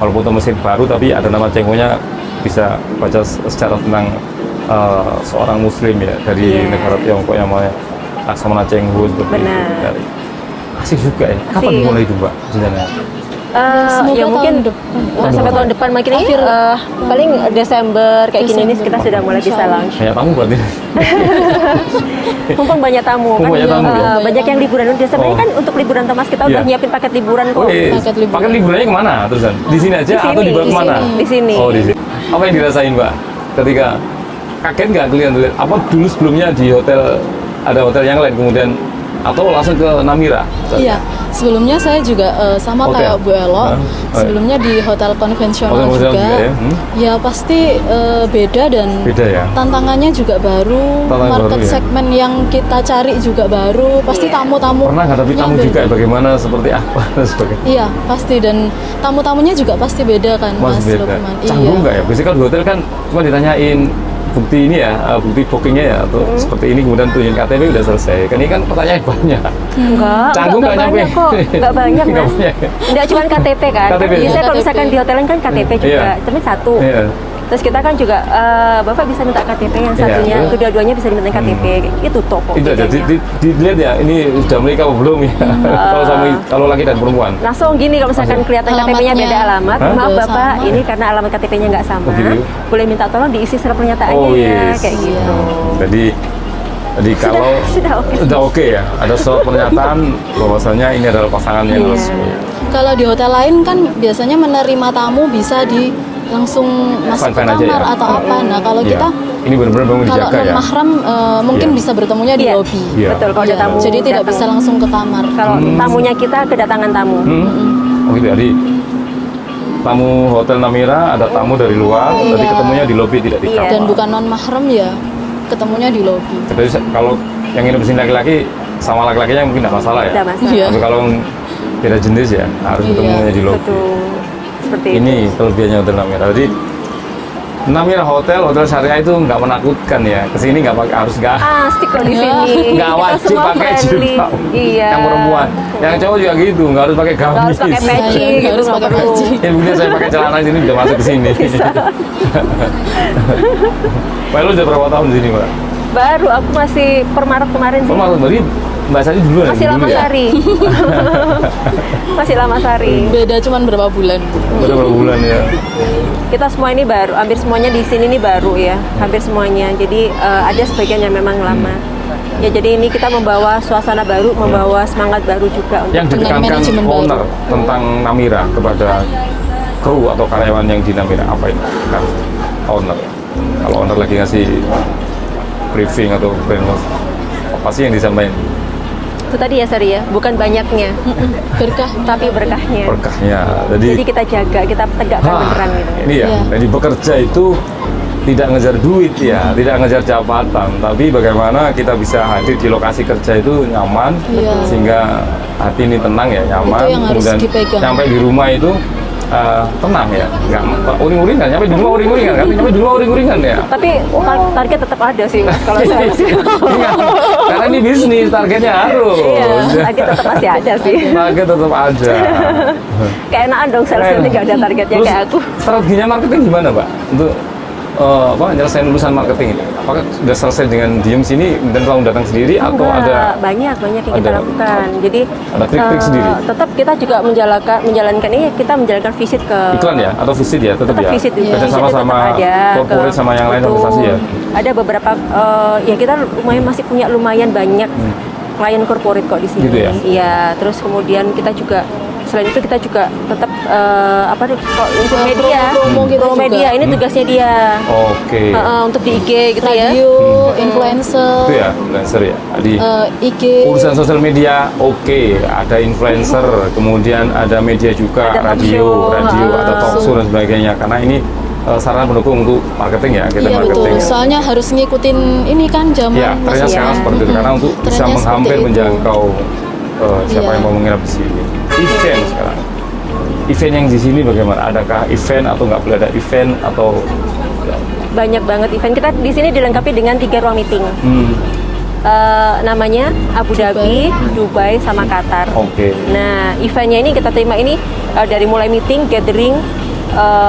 Walaupun itu masjid baru tapi ada nama Cenghunya, bisa baca sejarah tentang seorang muslim ya dari negara Tiongkok yang namanya Laksamana Cenghu seperti itu. Asik juga ya. Kapan mulai itu Mbak sebenarnya? Ya mungkin sampai tahun depan makin akhir paling Desember kayak gini nih kita sudah mulai bisa launch. Banyak tamu berarti. Mumpung banyak tamu kan banyak yang liburan. Desember ini kan untuk liburan Thomas kita udah nyiapin paket liburan kok. Paket liburannya kemana terusan? Di sini aja atau dibawa kemana? Di sini. Oh di sini. Apa yang dirasain Mbak ketika kaget nggak kalian lihat? Apa dulu sebelumnya di hotel ada hotel yang lain kemudian atau langsung ke Namira? Iya, sebelumnya saya juga sama kayak Bu Elo, sebelumnya di hotel konvensional juga. Ya pasti beda dan tantangannya juga baru, market segmen yang kita cari juga baru, pasti tamu-tamu. Pernah nggak tapi tamu juga bagaimana, seperti apa dan sebagainya? Iya, pasti, dan tamu-tamunya juga pasti beda kan Mas Lukman. Canggung nggak ya? Biasanya kan di hotel kan cuma ditanyain bukti ini ya, bukti bookingnya ya, atau seperti ini kemudian tunjukin KTP udah selesai. Kan ini kan pertanyaan banyak. Enggak banyak kok. Enggak banyak Mas. Enggak cuma KTP kan. Biasanya kalau misalkan di hotel kan KTP juga, tapi satu. Terus kita kan juga Bapak bisa minta KTP yang satunya, kedua-duanya bisa diminta KTP. Itu toko. Itu aja dilihat ya, ini sudah menikah atau belum ya. Kalau laki dan perempuan. Langsung gini kalau misalkan kelihatan KTP-nya beda alamat, maaf Bapak, ini karena alamat KTP-nya nggak sama. Boleh minta tolong diisi surat pernyataannya kayak gitu. Jadi kalau sudah oke ya, ada surat pernyataan bahwasanya ini adalah pasangan yang resmi. Kalau di hotel lain kan biasanya menerima tamu bisa langsung masuk ke kamar atau apa. Nah kalau kita ini benar-benar mau dijaga ya. Kalau non-mahram mungkin bisa bertemunya di lobi. Betul, kalau ada tamu. Jadi tidak bisa langsung ke kamar. Kalau tamunya kita kedatangan tamu. Jadi tamu Hotel Namira, ada tamu dari luar, jadi ketemunya di lobi, tidak di kamar. Dan bukan non mahram ya, ketemunya di lobi. Jadi kalau yang nginep di sini laki-laki sama laki-lakinya mungkin tidak masalah ya. Tidak masalah. Iya. Tapi kalau beda jenis ya harus ketemunya di lobi. Betul. Seperti Ini kelebihannya Hotel Namira. Jadi Namira Hotel syariah itu nggak menakutkan ya. Kesini nggak pakai harus nggak asik kok di sini. nggak Kita wajib semua pakai friendly. jilbab. Iya. Yang perempuan, yang cowok juga gitu, nggak harus pakai gamis. Nggak harus pakai peci Nggak gitu, harus nggak pakai perlu. peci. Ya mungkin saya pakai celana sini udah masuk ke sini. Mbak, lu udah berapa tahun di sini, Mbak? Baru aku masih per Maret kemarin sih. Oh, maksud tadi Mbak Sari duluan. Masih lama ya? sari. Masih lama sari. Beda cuman berapa bulan. Baru berapa bulan ya? Kita semua ini baru, hampir semuanya di sini ini baru ya, hampir semuanya. Jadi ada sebagian yang memang lama. Ya jadi ini kita membawa suasana baru, membawa semangat baru juga untuk Yang Dengan ditekankan manajemen baru. owner tentang Namira kepada kru atau karyawan yang di Namira apa itu? Kan owner. Kalau owner lagi ngasih briefing atau brainwash, apa sih yang disampaikan? itu tadi ya Sari ya, bukan banyaknya, Berkah. tapi berkahnya. Berkahnya. Jadi kita jaga, kita tegakkan beneran gitu. Ini ya, Iya. jadi bekerja itu tidak ngejar duit ya, tidak ngejar jabatan, tapi bagaimana kita bisa hadir di lokasi kerja itu nyaman, Iya. sehingga hati ini tenang ya, nyaman, Itu yang harus kemudian dipegang. sampai di rumah itu tenang ya, nggak uring-uringan, nyampe di rumah uring-uringan, kan nyampe di rumah uring-uringan ya. Tapi target tetap ada sih Mas, kalau saya masih. Ingat, karena ini bisnis, targetnya harus. Iya, target tetap masih ada sih. Target tetap ada. Kayak enakan dong sales nanti nggak ada targetnya Terus, kayak aku. strateginya marketing gimana, Pak? Untuk nyelesain lulusan marketing ini? Apakah sudah selesai dengan diem sini dan langsung datang sendiri atau Enggak, ada banyak yang kita ada- lakukan. Jadi ada trik-trik sendiri? Tetap kita juga menjalankan ini, kita menjalankan visit ke iklan ya atau visit ya? Tetap tetap ya? visit juga. Kerja sama Visit sama tetap ada corporate sama yang lain betul. organisasi ya? Ada beberapa ya kita masih punya lumayan banyak klien corporate kok di sini. Gitu ya? Iya, terus kemudian kita juga selain itu kita juga tetap kok untuk media, promo kita promo juga. media ini tugasnya dia. Oke. Untuk di IG gitu ya. Radio, influencer, Itu ya, influencer ya. Jadi IG. urusan sosial media oke, ada influencer, kemudian ada media juga, Ada talk radio, show, ada talk show dan sebagainya. Karena ini sarana pendukung untuk marketing ya, kita Iya marketing. betul. Soalnya harus ngikutin ini kan zaman Ya, Mas trennya ya. sekarang seperti itu karena untuk bisa Trennya menghampir seperti itu. menjangkau siapa Iya. yang mau menginap di sini. Event sekarang. Event yang di sini bagaimana? Adakah event atau nggak boleh ada event atau Banyak banget event kita di sini dilengkapi dengan 3 ruang meeting. Namanya Abu Dhabi, Dubai, sama Qatar. Oke. Nah, eventnya ini kita terima ini dari mulai meeting, gathering,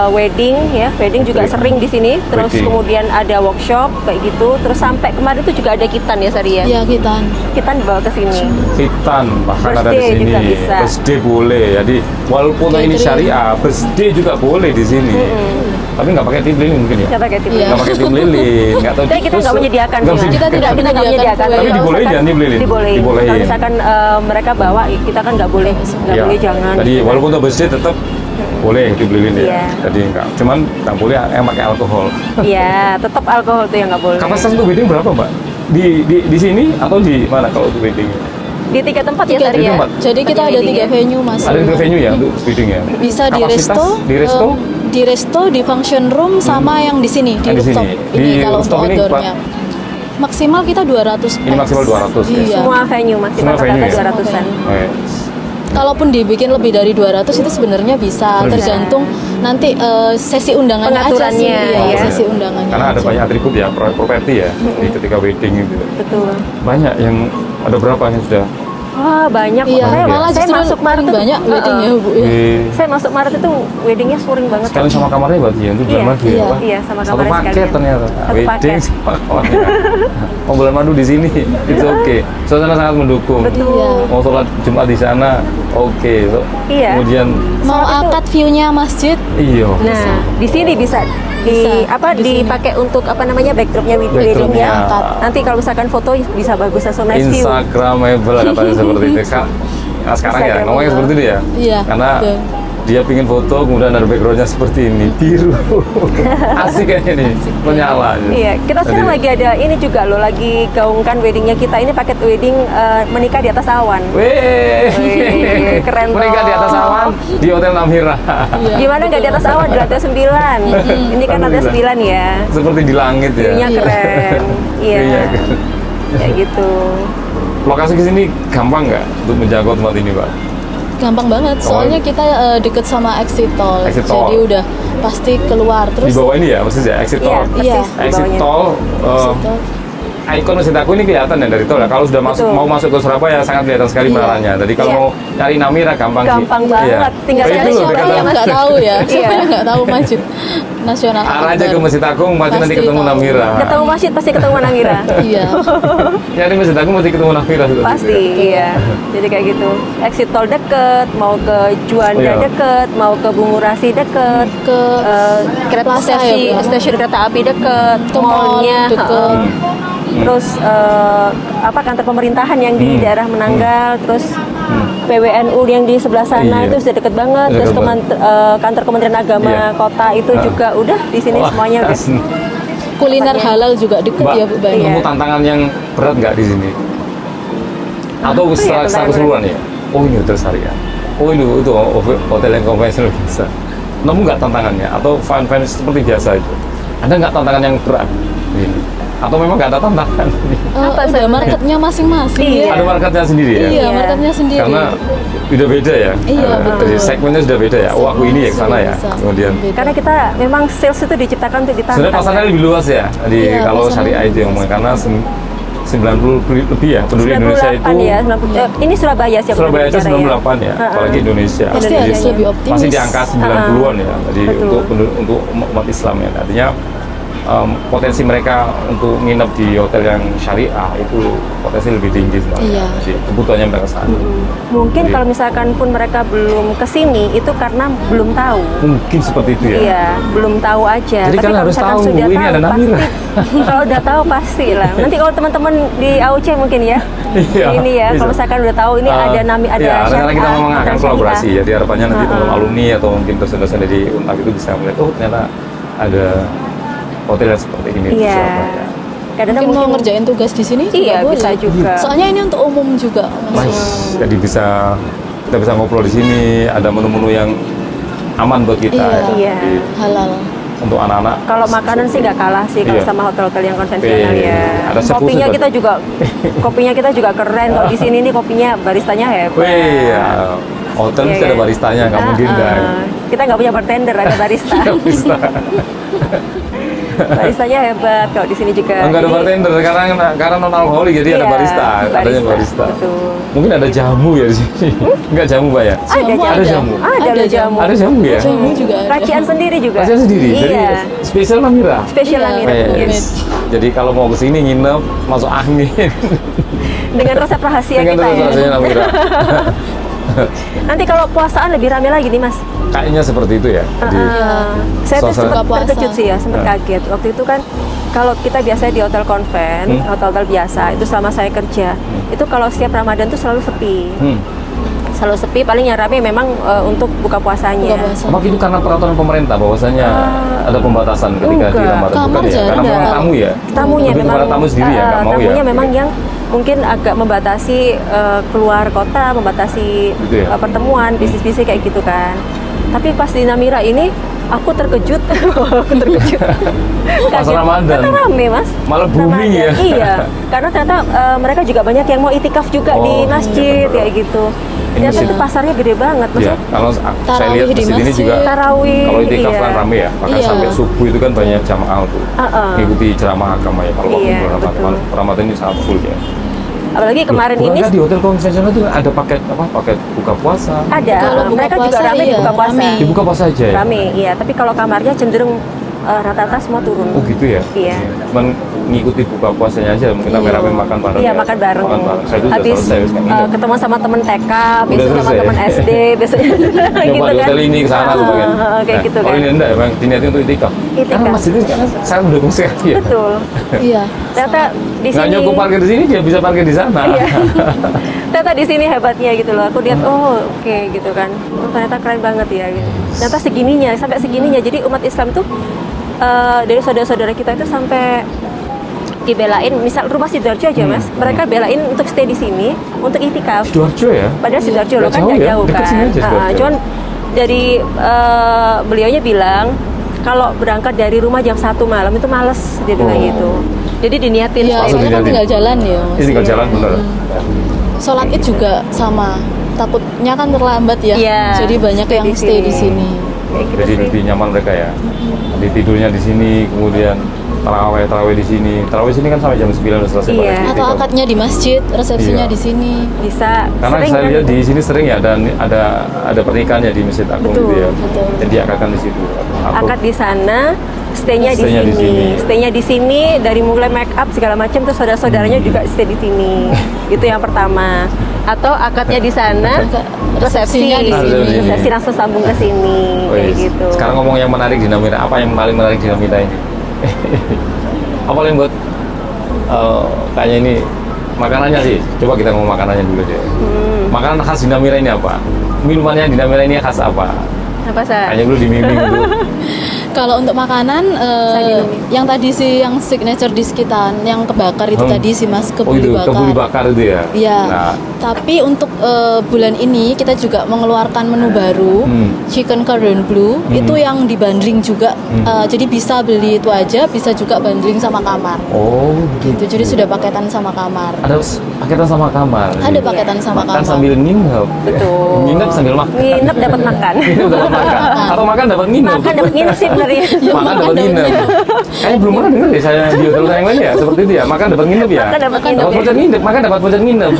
wedding ya, wedding juga sering di sini. Terus Wedding. kemudian ada workshop kayak gitu. Terus sampai kemarin itu juga ada kitan ya Sari ya. Iya kita. Kitan dibawa ke sini. Hitan bahkan ada di Birthday sini. juga bisa. Birthday boleh. Jadi walaupun ini Catering. syariah, birthday juga boleh di sini. Tapi nggak pakai tim lilin mungkin ya? Kita pakai tim. Iya. Nggak pakai tim lilin, nggak tahu. Tapi kita Terus- nggak menyediakan nggak sih, Mas. Kita tidak Kita nggak menyediakan. Tapi Kalau dibolehin misalkan- ya tim lilin? Dibolehin. Dibolehin. Kalau misalkan mereka bawa, kita kan nggak boleh, Iya. jangan. Jadi walaupun untuk birthday tetap boleh tim lilin ya. Iya. Jadi nggak, cuman nggak boleh yang pakai alkohol. Iya, tetap alkohol tuh yang nggak boleh. Kapasitas untuk wedding berapa, Mbak? Di sini atau di mana kalau untuk wedding? Di 3 tempat ya Tiga Sari ya. tempat. Jadi kita ada Wedding 3 ya. venue Mas. Ada di venue ya untuk wedding ya? Bisa di Kapasitas resto, di resto? di resto, di function room sama yang di sini di Yang di rooftop. sini. Ini Di kalau rooftop untuk ini, outdoornya. Maksimal kita 200 Ini pax. maksimal 200 ya? Iya. Semua venue masih Semua venue ya? 200-an. Eh, Kalaupun dibikin lebih dari 200 itu sebenarnya bisa, Bisa. tergantung nanti sesi undangannya aja sih. Pengaturannya, Iya, ya. sesi undangannya. Karena ada aja. banyak atribut ya, properti ya, di ketika wedding itu. Betul. Banyak yang, ada berapa yang sudah Wah, banyak. Iya, Saya, malah saya justru masuk Maret paling itu banyak wedding ya, Bu. Ya. di Saya masuk Maret itu weddingnya sering banget. sekali sama kamarnya berarti ya, itu bulan Iya, madu ya? iya, Pak? iya, sama Satu kamarnya paket sekalian. ternyata. Satu Wedding paket. sama kamarnya. Mau bulan madu di sini, itu oke. Suasana sangat mendukung. Betul. Iya. Mau sholat Jumat di sana, oke. Iya. Kemudian, Mau Sholat itu- akad view-nya masjid, iya. Nah, di sini bisa Bisa, di sini. dipakai untuk backdropnya wedding Backdropnya. ya. Nanti kalau misalkan foto bisa bagus langsung nice view. Instagramable katanya seperti itu. Nah, sekarang ya, Instagramable. ngomongnya seperti itu ya. Iya, Karena betul. dia pingin foto, kemudian ada backgroundnya seperti ini, biru. Asik kayaknya nih, menyala. Iya, kita sekarang lagi ada ini juga loh, lagi gaungkan weddingnya kita. Ini paket wedding menikah di atas awan. Wih, keren loh. Menikah di atas awan di Hotel Namira. Gimana nggak di atas awan, di lantai 9. Ini kan lantai 9 ya. Seperti di langit ya. View-nya keren. Iya. Kayak gitu. Lokasi ke sini gampang nggak untuk menjangkau tempat ini, Pak? Gampang banget, soalnya kita deket sama exit tol, jadi udah pasti keluar. Terus di bawah ini ya, maksudnya exit tol. Iya, Exit tol. Ikon Masjid Agung ini kelihatan ya dari tol ya. Kalau sudah mau masuk ke Surabaya sangat kelihatan sekali menaranya. Jadi kalau mau cari Namira gampang sih. Gampang banget. Tinggal cari siapa yang nggak tahu ya, siapa yang nggak tahu Masjid Nasional. Arah aja ke Masjid Agung, pasti nanti ketemu Namira. Ketemu masjid pasti ketemu Namira. Iya. Nyari Masjid Agung pasti ketemu Namira. Pasti, iya. Jadi kayak gitu. Exit tol deket, mau ke Juanda deket, mau ke Bungurasi deket, ke kereta stasiun kereta api deket, ke mall-nya deket. Terus kantor pemerintahan yang di daerah Menanggal, terus PWNU yang di sebelah sana itu sudah deket banget. Terus kantor Kementerian Agama kota itu juga udah di sini semuanya udah. Kuliner halal juga deket ya Bu. Nemu tantangan yang berat nggak di sini? Atau secara keseluruhan ya? Oh ini hotel syariah. Oh ini itu hotel yang konvensional biasa. Nemu nggak tantangannya? Atau fine seperti biasa itu? Ada nggak tantangan yang berat ini? Atau memang nggak ada tantangan? Ada marketnya masing-masing. Ada marketnya sendiri ya? Iya, marketnya sendiri. Karena udah beda ya? Iya, betul. Segmennya sudah beda ya? Oh aku ini ya ke sana ya? Kemudian karena kita memang sales itu diciptakan untuk ditantang. sebenarnya pasarnya lebih luas ya? Kalau syariah itu yang karena 90 lebih ya penduduk Indonesia itu ya, ini Surabaya sih. Surabaya itu 98 ya, apalagi Indonesia. Pasti harus lebih optimis. Masih di angka 90-an ya, jadi untuk umat Islam ya. Artinya potensi mereka untuk nginep di hotel yang syariah itu potensi lebih tinggi sebenarnya. Jadi kebutuhannya mereka saat mungkin kalau misalkan pun mereka belum kesini itu karena belum tahu. Mungkin seperti itu ya. Iya, belum tahu aja. Jadi tapi kan harus tahu sudah ini ada Namira. Kalau udah tahu pasti lah. Nanti kalau teman-teman di AOC mungkin ya. Ini ya, kalau misalkan udah tahu ini ada Namira, ada syariah. Kita memang akan kolaborasi ya. Di harapannya nanti teman-teman alumni atau mungkin dosen-dosen dari Unpad itu bisa melihat ternyata ada hotel yang seperti ini di Surabaya. Kadang mungkin mau ngerjain tugas di sini juga bisa juga. Soalnya ini untuk umum juga. Jadi kita bisa ngobrol di sini, ada menu-menu yang aman buat kita. Iya. Halal. Untuk anak-anak. Kalau makanan sih nggak kalah sih kalau sama hotel-hotel yang konvensional ya. Kopinya kita juga keren. Kalau di sini nih kopinya baristanya hebat. Hotel mesti ada baristanya, nggak mungkin kan. Kita nggak punya bartender, ada barista. Baristanya hebat kalau di sini juga. Enggak ada bartender karena non alkoholik jadi ada barista. Adanya barista. Betul. Mungkin ada jamu ya di sini. Enggak jamu Pak ya? Ada jamu. Ada jamu ya? Jamu juga ada. Racian sendiri juga. Racian sendiri. Jadi spesial Namira. Spesial Namira. Jadi kalau mau ke sini nginep masuk angin. Dengan resep rahasia kita ya. Dengan resep rahasia Namira. Nanti kalau puasaan lebih ramai lagi nih Mas. Kayaknya seperti itu ya. Saya tuh sempat terkejut sih ya, sempat kaget. Waktu itu kan kalau kita biasanya di hotel konven, hotel-hotel biasa, itu selama saya kerja, itu kalau setiap Ramadan tuh selalu sepi. Selalu sepi, paling yang rame memang untuk buka puasanya. Apa itu karena peraturan pemerintah bahwasanya ada pembatasan ketika di Ramadan bukan ya? Karena memang tamu ya? Tamunya memang tamu sendiri ya, nggak mau ya? Tamunya memang yang mungkin agak membatasi keluar kota, membatasi pertemuan, bisnis-bisnis kayak gitu kan. Tapi pas di Namira ini aku terkejut. Pas Ramadan. Karena rame Mas. Malah booming ya. Iya. Karena ternyata mereka juga banyak yang mau itikaf juga di masjid kayak gitu. Ternyata itu pasarnya gede banget Mas. Iya. Kalau saya lihat di sini juga tarawih. Kalau itikaf kan rame ya. Bahkan sampai subuh itu kan banyak jamaah tuh. Mengikuti ceramah agama ya kalau waktu Ramadan. Ramadan ini sangat full ya. Apalagi kemarin ini di hotel konvensional itu ada paket buka puasa. Ada. Kalau mereka juga rame buka puasa. Dibuka puasa aja ya. Rame, iya. Tapi kalau kamarnya cenderung rata-rata semua turun. Oh gitu ya? Iya. Cuman ngikuti buka puasanya aja, mungkin rame-rame makan bareng. Iya, makan bareng. Saya itu habis ketemu sama temen TK, besok sama temen SD, biasanya gitu kan. Hotel ini ke sana sebagainya. Kayak gitu kan. Kalau ini enggak, memang diniatin untuk itikaf. Karena masjid ini kan sangat mendukung sekali ya. Betul. Iya. ternyata di sini nggak cukup parkir di sini, dia bisa parkir di sana. Iya. Ternyata di sini hebatnya gitu loh. Aku lihat oke, gitu kan. Ternyata keren banget ya gitu. Ternyata segininya, sampai segininya. Jadi umat Islam tuh dari saudara-saudara kita itu sampai dibelain, misal rumah Sidoarjo aja Mas, mereka belain untuk stay di sini untuk itikaf. Sidoarjo ya? Padahal Sidoarjo loh kan jauh nggak ya? jauh kan. Cuman dari beliaunya bilang kalau berangkat dari rumah jam 1 malam itu males, dia bilang gitu. Jadi diniatin. Iya, soalnya kan tinggal jalan ya. Ini tinggal jalan bener. Sholat Id juga sama, takutnya kan terlambat ya. Jadi banyak yang stay di sini. Jadi lebih nyaman mereka ya. Di tidurnya di sini, kemudian tarawih di sini. Tarawih sini kan sampai jam 9 udah selesai. Atau akadnya di masjid, resepsinya di sini. Bisa. Karena saya lihat di sini sering ya, dan ada pernikahannya di Masjid Agung gitu ya. Jadi akadkan di situ. Akad di sana, stay-nya di sini. Stay-nya di sini dari mulai make up segala macam, terus saudara-saudaranya juga stay di sini. Itu yang pertama. Atau akadnya di sana, resepsinya di sini. Resepsi langsung sambung ke sini, kayak gitu. Sekarang ngomong yang menarik di Namira, apa yang paling menarik di Namira ini? Apa yang buat kayaknya ini makanannya sih? Coba kita ngomong makanannya dulu deh. Makanan khas di Namira ini apa? Minumannya di Namira ini khas apa? Apa sih? Kayaknya dulu dimiming dulu. Kalau untuk makanan, yang tadi sih yang signature dish kita, yang kebakar itu tadi sih Mas, kebuli bakar. Kebuli bakar itu ya? Iya. Nah. Tapi untuk bulan ini kita juga mengeluarkan menu baru, chicken cordon bleu, itu yang dibundling juga. Jadi bisa beli itu aja, bisa juga bundling sama kamar. Oh gitu. Jadi sudah paketan sama kamar. Ada paketan sama kamar? Ada paketan sama kamar. Makan sambil nginep? Betul. Nginep sambil makan? Nginep dapat makan. Nginep dapat makan? Atau makan dapat nginep? Makan dapat nginep sih bener ya. Makan dapat nginep. Kayaknya belum pernah dengar deh saya di hotel yang lain ya, seperti itu ya. Makan dapat nginep ya? Makan dapat nginep. Dapat voucher nginep, makan dapat voucher nginep.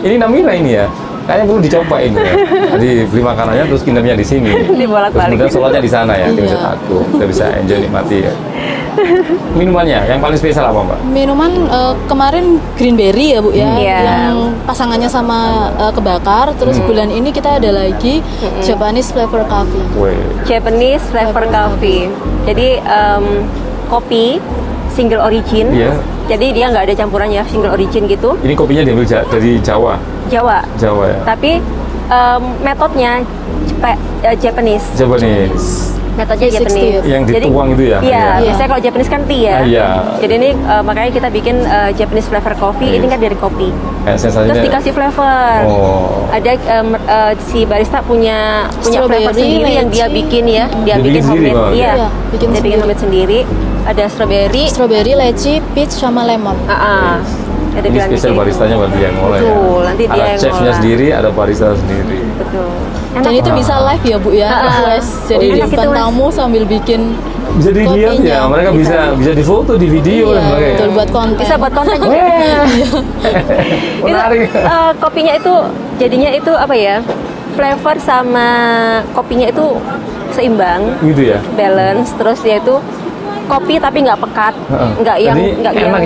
Ini Namira ini ya. Kayaknya perlu dicobain ya. Jadi beli makanannya terus nginepnya di sini. Dibolak-balik. Kemudian sholatnya di sana ya, di Masjid Agung. Kita bisa enjoy nikmati ya. Minumannya yang paling spesial apa Mbak? Minuman kemarin green berry ya Bu ya, yang pasangannya sama kebakar. Terus bulan ini kita ada lagi Japanese flavor coffee. Japanese flavor coffee. Jadi kopi single origin. Jadi dia nggak ada campurannya, single origin gitu. Ini kopinya diambil dari Jawa. Jawa ya. Tapi metodenya Japanese. Metodenya Japanese. Yang dituang itu ya? Iya, biasanya kalau Japanese kan tea ya. Jadi ini makanya kita bikin Japanese flavor coffee, ini kan dari kopi. Terus dikasih flavor. Ada si barista punya flavor sendiri yang dia bikin ya. Dia bikin homemade. Dia bikin homemade sendiri. Ada strawberry, leci, peach, sama lemon. Ini spesial baristanya berarti yang ngolah ya. Nanti dia ada chefnya sendiri, ada barista sendiri. Betul. Dan itu bisa live ya Bu ya, jadi di depan tamu sambil bikin. Bisa dilihat ya, mereka bisa difoto, di video dan sebagainya. Betul, buat konten. Bisa buat konten juga. Menarik. Kopinya itu jadinya itu apa ya? Flavor sama kopinya itu seimbang. Gitu ya. Balance, terus dia itu kopi tapi nggak pekat, nggak yang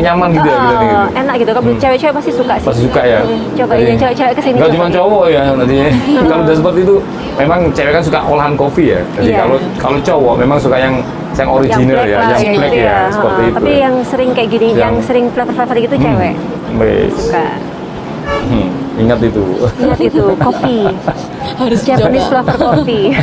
nyaman gitu ya, enak gitu. Kalau cewek-cewek pasti suka sih. Pasti suka ya. Cobain yang cewek-cewek kesini. Nggak cuma cowok ya nantinya. Kalau udah seperti itu, memang cewek kan suka olahan kopi ya. Jadi kalau cowok memang suka yang original ya, yang black ya, seperti itu. Tapi yang sering kayak gini, yang sering flavor gitu cewek. Suka. Ingat itu. Kopi. Harus Japanese flavor kopi.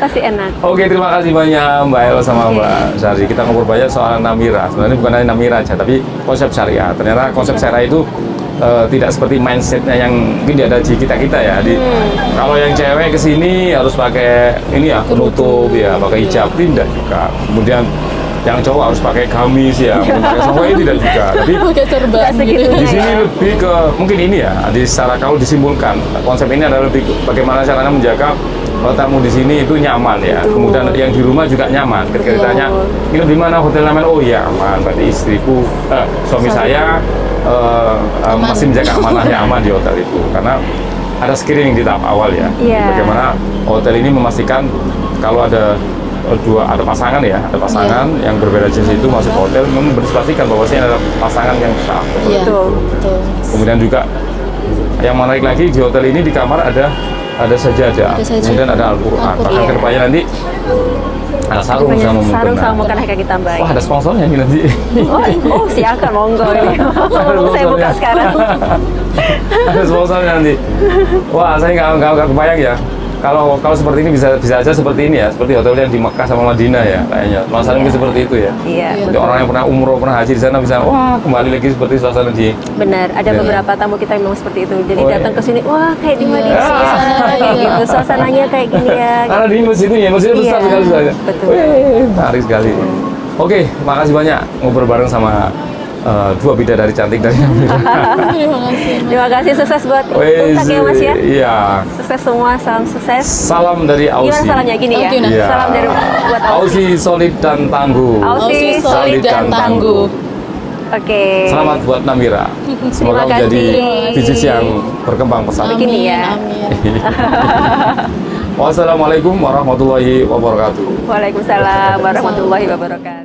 Pasti enak. Oke, terima kasih banyak Mbak El sama Mbak Syari. Kita ngobrol banyak soal Namira. Sebenarnya bukan hanya Namira aja, tapi konsep syariah. Ternyata konsep syariah itu tidak seperti mindsetnya yang mungkin ada di kita ya. Kalau yang cewek kesini harus pakai ini ya, penutup ya, pakai hijab, tidak juga. Kemudian yang cowok harus pakai gamis ya, pakai sampai tidak juga. Tapi pakai serban gitu. Di sini lebih ke mungkin ini ya. Secara kalau disimpulkan konsep ini adalah lebih bagaimana caranya menjaga tamu di sini itu nyaman ya. Kemudian yang di rumah juga nyaman. Ketika ditanya ini di mana hotel nyaman, oh ya aman. Berarti istriku, suami saya masih menjaga amanahnya aman di hotel itu. Karena ada screening di tahap awal ya. Bagaimana hotel ini memastikan kalau ada pasangan yang berbeda jenis itu masuk hotel, memang berpastikan bahwa ini adalah pasangan yang sah. Betul. Kemudian juga yang menarik lagi di hotel ini di kamar ada Ada sajadah, kemudian ada Al-Quran. Bahkan kedepannya nanti ada sarung sama mukena kayak kita tambahin. Wah, ada sponsornya ini nanti. Oh, silakan monggo ini. Saya buka sekarang. Ada sponsornya nanti. Wah, saya nggak kebayang ya. Kalau seperti ini bisa aja seperti ini ya, seperti hotel yang di Mekah sama Madinah ya kayaknya. Suasana seperti itu ya. Iya. Seperti orang yang pernah umroh, pernah haji di sana bisa kembali lagi seperti suasana di. Benar, ada beberapa tamu kita yang memang seperti itu. Jadi datang ke sini, wah kayak di Madinah kayak gitu. Suasananya kayak gini ya. Karena di masjidnya besar sekali saja. Betul. Menarik sekali. Oke, makasih banyak ngobrol bareng sama dua bidadari cantik dari Namira. Terima kasih, sukses buat Untak ya Mas ya. Iya. Sukses semua, salam sukses. Salam dari Ausi. Gimana salamnya gini ya? Iya. Salam dari buat Ausi solid dan tangguh. Ausi solid dan tangguh. Oke. Selamat buat Namira. Semoga menjadi bisnis yang berkembang pesat. Begini ya. Wassalamualaikum warahmatullahi wabarakatuh. Waalaikumsalam warahmatullahi wabarakatuh.